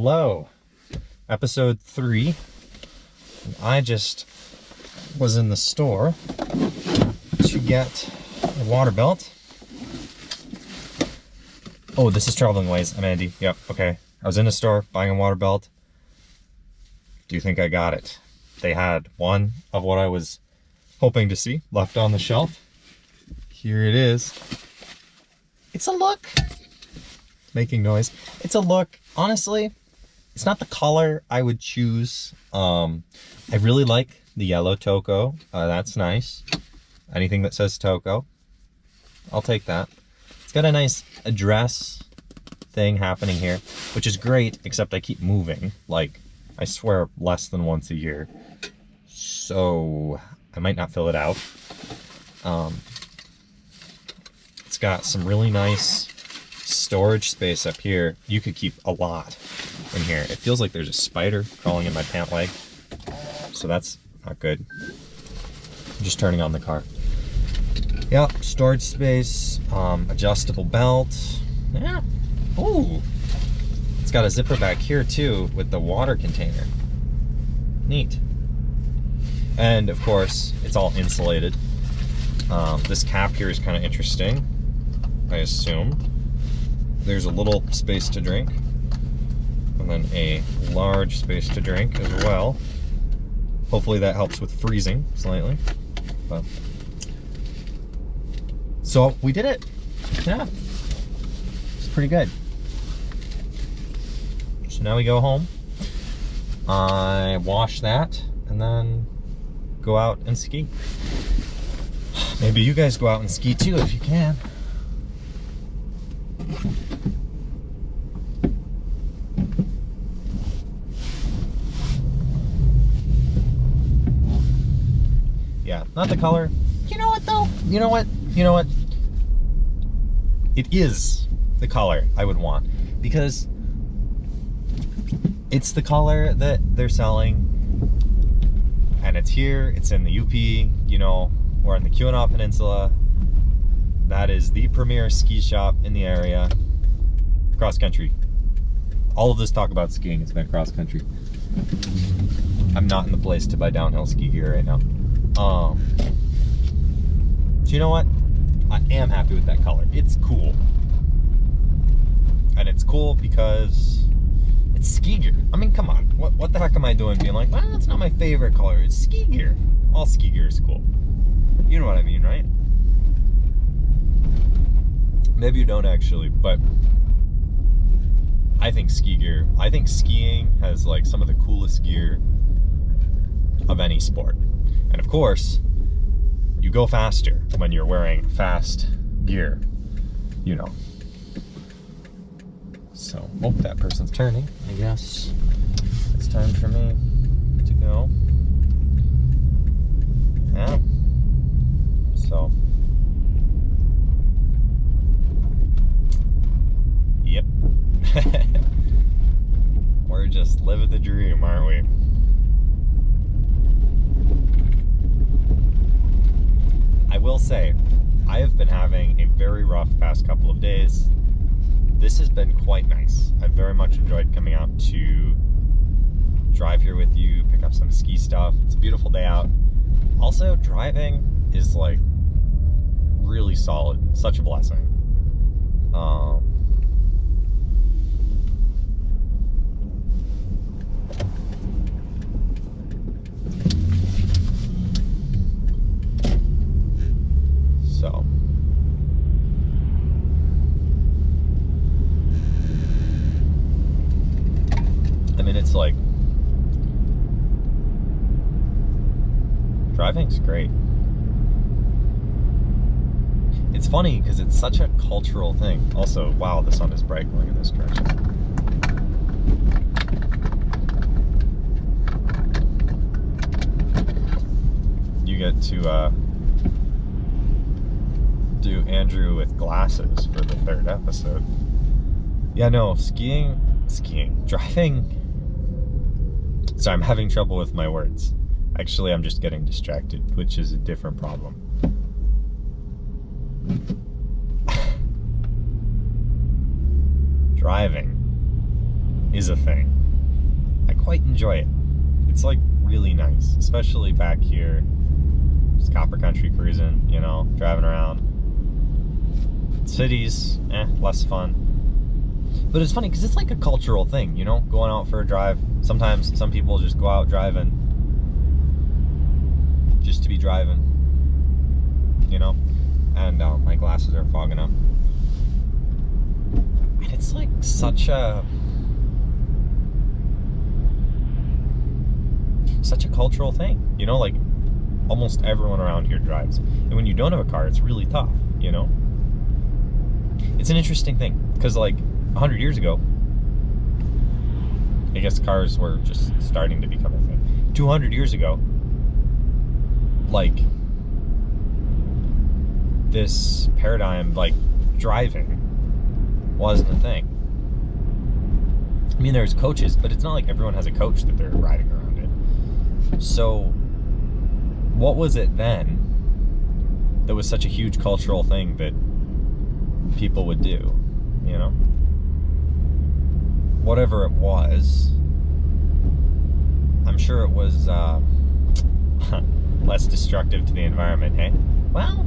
Hello, episode 3. And I just was in the store to get a water belt. Oh, this is Traveling Ways. I'm Andy. Yep, okay. I was in the store buying a water belt. Do you think I got it? They had one of what I was hoping to see left on the shelf. Here it is. It's a look. Making noise. It's a look. Honestly, it's not the color I would choose. I really like the yellow Toco. That's nice. Anything that says Toco, I'll take that. It's got a nice address thing happening here, which is great, except I keep moving. Like, I swear, less than once a year. So I might not fill it out. It's got some really nice storage space up here. You could keep a lot in here. It feels like there's a spider crawling in my pant leg, so that's not good. I'm just turning on the car. Yep, storage space, adjustable belt. Yeah. Ooh. It's got a zipper back here too with the water container. Neat. And of course, it's all insulated. This cap here is kind of interesting, I assume. There's a little space to drink, and then a large space to drink as well. Hopefully that helps with freezing slightly. But so we did it. Yeah, it's pretty good. So now we go home. I wash that and then go out and ski. Maybe you guys go out and ski too if you can. Yeah, not the color. You know what though? You know what? You know what? It is the color I would want, because it's the color that they're selling, and it's here, it's in the UP, you know, we're on the Keweenaw Peninsula. That is the premier ski shop in the area. Cross country. All of this talk about skiing has been cross country. I'm not in the place to buy downhill ski gear right now. So you know what? I am happy with that color. It's cool. And it's cool because it's ski gear. I mean, come on. What the heck am I doing being like, well, it's not my favorite color. It's ski gear. All ski gear is cool. You know what I mean, right? Maybe you don't actually, but I think skiing has like some of the coolest gear of any sport. And of course, you go faster when you're wearing fast gear, you know. So, oh, that person's turning. I guess it's time for me to go. Yeah. So, yep. We're just living the dream, aren't we? I will say, I have been having a very rough past couple of days. This has been quite nice. I've very much enjoyed coming out to drive here with you, pick up some ski stuff. It's a beautiful day out. Also, driving is like really solid. Such a blessing. So I mean, it's like driving's great. It's funny because it's such a cultural thing. Also, wow, the sun is bright going in this direction. You get to do Andrew with glasses for the 3rd episode. Yeah, no, driving. Sorry, I'm having trouble with my words. Actually, I'm just getting distracted, which is a different problem. Driving is a thing. I quite enjoy it. It's like really nice, especially back here. Just copper country cruising, you know, driving around. Cities, less fun. But it's funny because it's like a cultural thing, you know, going out for a drive. Sometimes some people just go out driving just to be driving, you know. And my glasses are fogging up. And it's like such a cultural thing, you know, like almost everyone around here drives. And when you don't have a car, it's really tough, you know. It's an interesting thing because like 100 years ago, I guess cars were just starting to become a thing. 200 years ago, like this paradigm, like driving wasn't a thing. I mean, there's coaches, but it's not like everyone has a coach that they're riding around in. So what was it then that was such a huge cultural thing that people would do, you know? Whatever it was, I'm sure it was less destructive to the environment, hey? Well,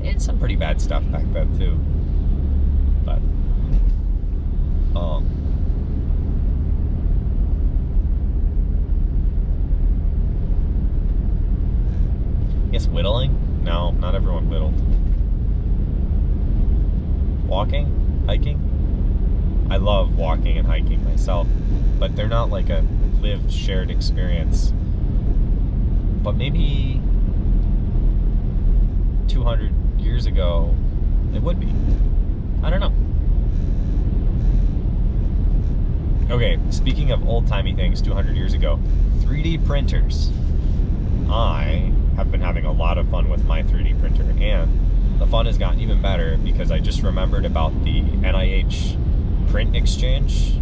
it's some pretty bad stuff back then too. But I guess whittling? No, not everyone whittled. Walking? Hiking? I love walking and hiking myself, but they're not like a lived, shared experience. But maybe 200 years ago, it would be. I don't know. Okay, speaking of old-timey things 200 years ago, 3D printers. I have been having a lot of fun with my 3D printer, and the fun has gotten even better because I just remembered about the NIH print exchange.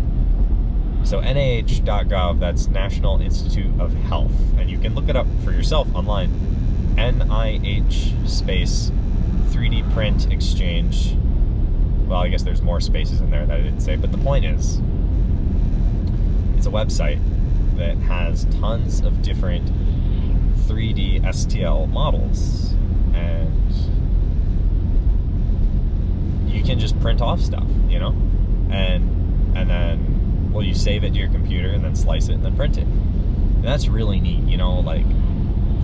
So NIH.gov, that's National Institute of Health, and you can look it up for yourself online. NIH space 3D print exchange. Well, I guess there's more spaces in there that I didn't say, but the point is, it's a website that has tons of different 3D STL models, and you can just print off stuff, you know, and then, well, you save it to your computer and then slice it and then print it. And that's really neat, you know. Like,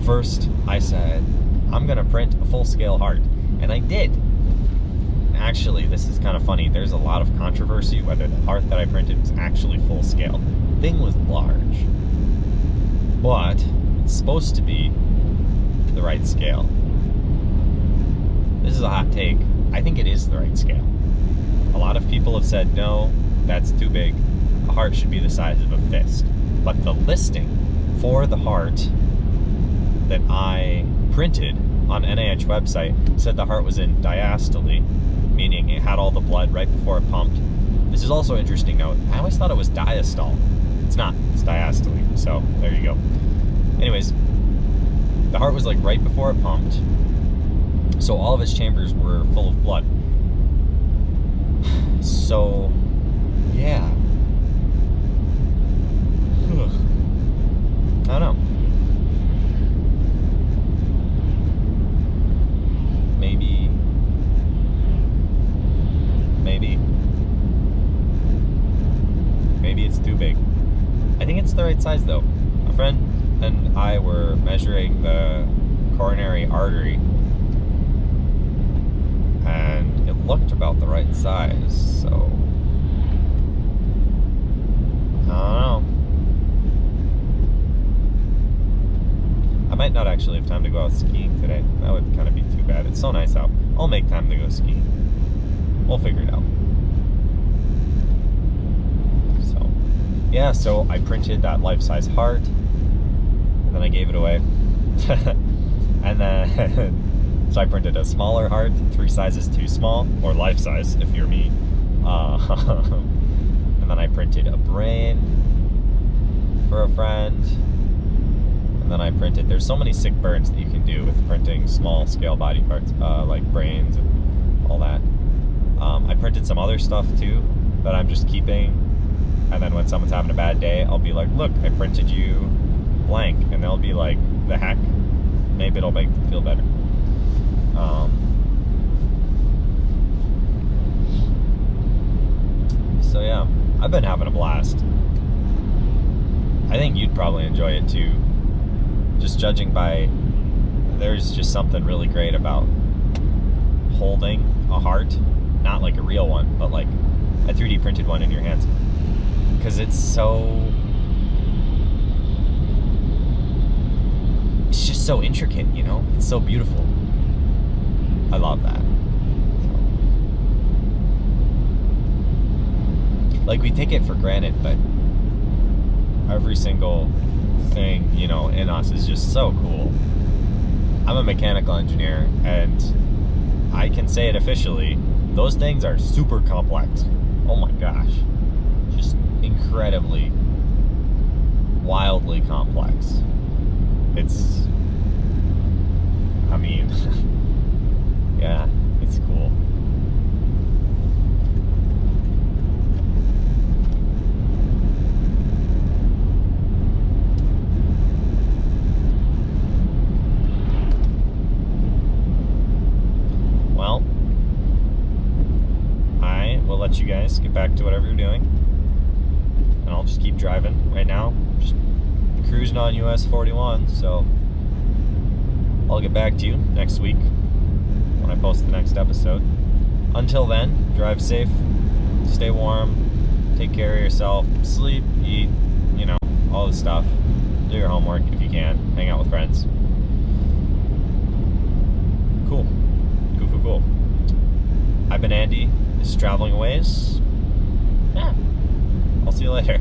first I said, I'm gonna print a full-scale heart, and I did. Actually, this is kind of funny. There's a lot of controversy whether the heart that I printed was actually full-scale. The thing was large, but it's supposed to be the right scale. This is a hot take. I think it is the right scale. A lot of people have said, no, that's too big. A heart should be the size of a fist. But the listing for the heart that I printed on NIH website said the heart was in diastole, meaning it had all the blood right before it pumped. This is also an interesting note. I always thought it was diastole. It's not. It's diastole. So there you go. Anyways, the heart was like right before it pumped, so all of its chambers were full of blood. So, yeah. I don't know. Maybe it's too big. I think it's the right size though. A friend and I were measuring the coronary artery, and it looked about the right size, so I don't know. I might not actually have time to go out skiing today. That would kind of be too bad. It's so nice out. I'll make time to go skiing. We'll figure it out. So, yeah, so I printed that life-size heart, and then I gave it away. And then, so I printed a smaller heart, 3 sizes too small, or life size if you're me. And then I printed a brain for a friend. And then I printed, there's so many sick burns that you can do with printing small scale body parts, like brains and all that. I printed some other stuff too that I'm just keeping And then when someone's having a bad day, I'll be like, look, I printed you blank. And they'll be like, the heck? Maybe it'll make them feel better. So yeah, I've been having a blast. I think you'd probably enjoy it too. Just judging by, there's just something really great about holding a heart, not like a real one, but like a 3D printed one in your hands. Because it's just so intricate, you know? It's so beautiful. I love that. Like, we take it for granted, but every single thing, you know, in us is just so cool. I'm a mechanical engineer, and I can say it officially, those things are super complex. Oh my gosh. Just incredibly, wildly complex. It's, I mean, yeah, it's cool. Well, I will let you guys get back to whatever you're doing, and I'll just keep driving right now. Just cruising on US 41, so I'll get back to you next week when I post the next episode. Until then, drive safe, stay warm, take care of yourself, sleep, eat, you know, all this stuff. Do your homework if you can, hang out with friends. Cool. Cool. I've been Andy. This is Traveling Aways. Yeah. I'll see you later.